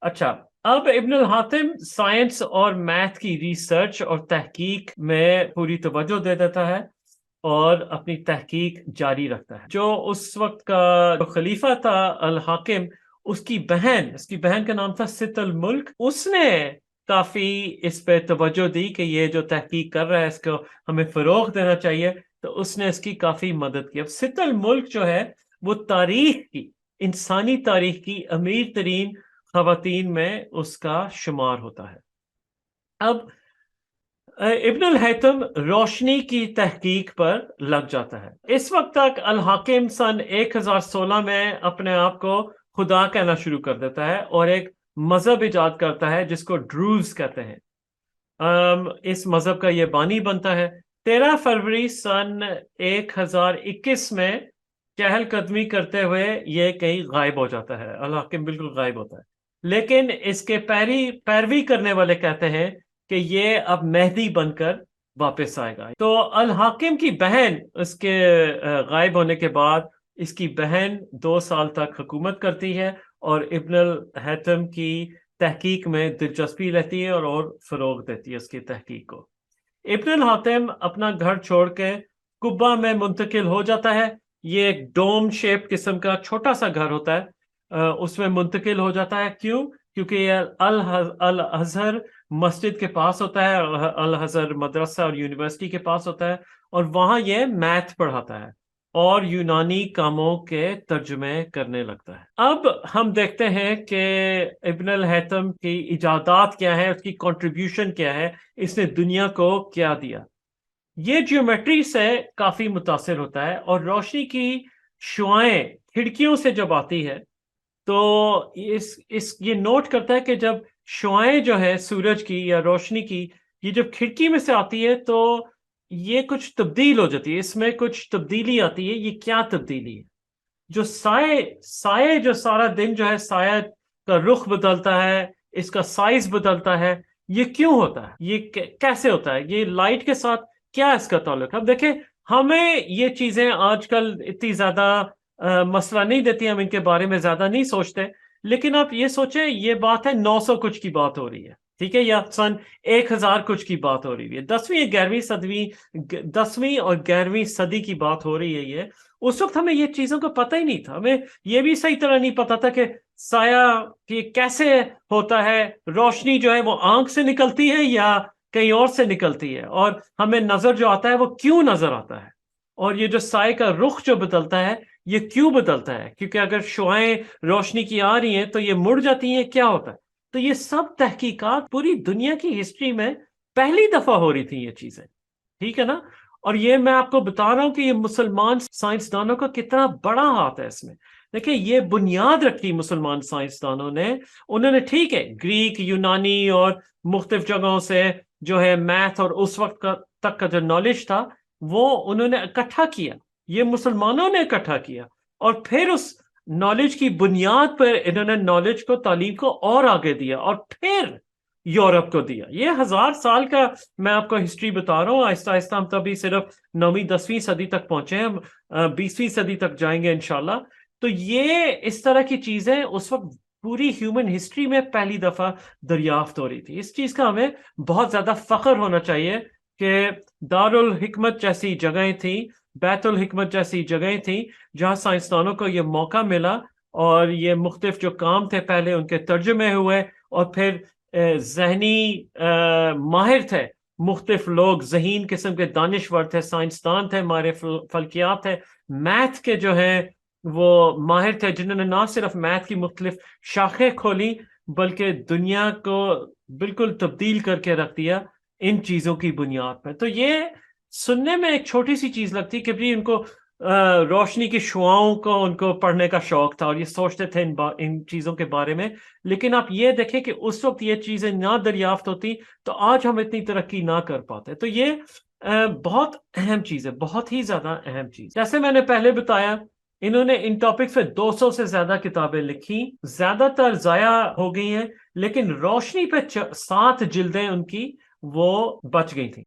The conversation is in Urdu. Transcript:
اچھا، اب ابن الحاتم سائنس اور میتھ کی ریسرچ اور تحقیق میں پوری توجہ دے دیتا ہے اور اپنی تحقیق جاری رکھتا ہے۔ جو اس وقت کا جو خلیفہ تھا الحاکم، اس کی بہن کا نام تھا ست الملک، اس نے کافی اس پہ توجہ دی کہ یہ جو تحقیق کر رہا ہے اس کو ہمیں فروغ دینا چاہیے، تو اس نے اس کی کافی مدد کی۔ اب ست الملک جو ہے وہ انسانی تاریخ کی امیر ترین خواتین میں اس کا شمار ہوتا ہے۔ اب ابن الحیثم روشنی کی تحقیق پر لگ جاتا ہے۔ اس وقت تک الحاکم سن 1016 میں اپنے آپ کو خدا کہنا شروع کر دیتا ہے اور ایک مذہب ایجاد کرتا ہے جس کو ڈروز کہتے ہیں۔ اس مذہب کا یہ بانی بنتا ہے۔ 13 فروری سن 1021 میں چہل قدمی کرتے ہوئے یہ کہیں غائب ہو جاتا ہے، الحاکم بالکل غائب ہوتا ہے۔ لیکن اس کے پیروی کرنے والے کہتے ہیں کہ یہ اب مہدی بن کر واپس آئے گا۔ تو الحاکم کی بہن اس کے غائب ہونے کے بعد اس کی بہن 2 سال تک حکومت کرتی ہے اور ابن الحیثم کی تحقیق میں دلچسپی لیتی ہے اور فروغ دیتی ہے اس کی تحقیق کو۔ ابن الحاتم اپنا گھر چھوڑ کے قبہ میں منتقل ہو جاتا ہے۔ یہ ایک ڈوم شیپ قسم کا چھوٹا سا گھر ہوتا ہے، اس میں منتقل ہو جاتا ہے۔ کیوں؟ کیونکہ یہ الازہر مسجد کے پاس ہوتا ہے، الازہر مدرسہ اور یونیورسٹی کے پاس ہوتا ہے، اور وہاں یہ میتھ پڑھاتا ہے اور یونانی کاموں کے ترجمے کرنے لگتا ہے۔ اب ہم دیکھتے ہیں کہ ابن الحیثم کی ایجادات کیا ہے، اس کی کنٹریبیوشن کیا ہے، اس نے دنیا کو کیا دیا۔ یہ جیومیٹری سے کافی متاثر ہوتا ہے اور روشنی کی شعائیں کھڑکیوں سے جب آتی ہے تو یہ نوٹ کرتا ہے کہ جب شعائیں جو ہے سورج کی یا روشنی کی یہ جب کھڑکی میں سے آتی ہے تو یہ کچھ تبدیل ہو جاتی ہے، اس میں کچھ تبدیلی آتی ہے۔ یہ کیا تبدیلی ہے؟ جو سائے جو سارا دن جو ہے سایہ کا رخ بدلتا ہے، اس کا سائز بدلتا ہے، یہ کیوں ہوتا ہے؟ یہ کیسے ہوتا ہے؟ یہ لائٹ کے ساتھ کیا اس کا تعلق؟ اب دیکھیں، ہمیں یہ چیزیں آج کل اتنی زیادہ مسئلہ نہیں دیتی، ہم ان کے بارے میں زیادہ نہیں سوچتے، لیکن آپ یہ سوچیں یہ بات ہے 900 کچھ کی بات ہو رہی ہے، ٹھیک ہے، یا سن 1000 کچھ کی بات ہو رہی ہے، 10ویں اور 11ویں صدی کی بات ہو رہی ہے۔ یہ اس وقت ہمیں یہ چیزوں کو پتہ ہی نہیں تھا، ہمیں یہ بھی صحیح طرح نہیں پتا تھا کہ سایہ کیسے ہوتا ہے، روشنی جو ہے وہ آنکھ سے نکلتی ہے یا کہیں اور سے نکلتی ہے، اور ہمیں نظر جو آتا ہے وہ کیوں نظر آتا ہے، اور یہ جو سائے کا رخ جو بدلتا ہے یہ کیوں بدلتا ہے؟ کیونکہ اگر شعائیں روشنی کی آ رہی ہیں تو یہ مڑ جاتی ہیں، کیا ہوتا ہے؟ تو یہ سب تحقیقات پوری دنیا کی ہسٹری میں پہلی دفعہ ہو رہی تھی یہ چیزیں، ٹھیک ہے نا؟ اور یہ میں آپ کو بتا رہا ہوں کہ یہ مسلمان سائنسدانوں کا کتنا بڑا ہاتھ ہے اس میں۔ دیکھیں، یہ بنیاد رکھی مسلمان سائنسدانوں نے، انہوں نے ٹھیک ہے گریک، یونانی اور مختلف جگہوں سے جو ہے میتھ اور اس وقت تک کا جو نالج تھا وہ انہوں نے اکٹھا کیا، یہ مسلمانوں نے اکٹھا کیا، اور پھر اس نالج کی بنیاد پر انہوں نے نالج کو، تعلیم کو اور آگے دیا، اور پھر یورپ کو دیا۔ یہ 1000 سال کا میں آپ کو ہسٹری بتا رہا ہوں، آہستہ آہستہ ہم تبھی صرف 9ویں 10ویں صدی تک پہنچے ہیں، ہم 20ویں صدی تک جائیں گے انشاءاللہ۔ تو یہ اس طرح کی چیزیں اس وقت پوری ہیومن ہسٹری میں پہلی دفعہ دریافت ہو رہی تھی۔ اس چیز کا ہمیں بہت زیادہ فخر ہونا چاہیے کہ دارالحکمت جیسی جگہیں تھیں، بیت الحکمت جیسی جگہیں تھیں جہاں سائنسدانوں کو یہ موقع ملا، اور یہ مختلف جو کام تھے پہلے ان کے ترجمے ہوئے، اور پھر ذہنی ماہر تھے، مختلف لوگ ذہین قسم کے دانشور تھے، سائنسدان تھے، ماہر فلکیات تھے، میتھ کے جو ہیں وہ ماہر تھے، جنہوں نے نہ صرف میتھ کی مختلف شاخیں کھولی بلکہ دنیا کو بالکل تبدیل کر کے رکھ دیا ان چیزوں کی بنیاد پر۔ تو یہ سننے میں ایک چھوٹی سی چیز لگتی کہ بھی ان کو روشنی کی شعاؤں کو ان کو پڑھنے کا شوق تھا اور یہ سوچتے تھے ان چیزوں کے بارے میں، لیکن آپ یہ دیکھیں کہ اس وقت یہ چیزیں نہ دریافت ہوتی تو آج ہم اتنی ترقی نہ کر پاتے۔ تو یہ بہت اہم چیز ہے، بہت ہی زیادہ اہم چیز۔ جیسے میں نے پہلے بتایا، انہوں نے ان ٹاپکس پہ 200 سے زیادہ کتابیں لکھی، زیادہ تر ضائع ہو گئی ہیں، لیکن روشنی پہ 7 جلدیں ان کی وہ بچ گئی تھیں۔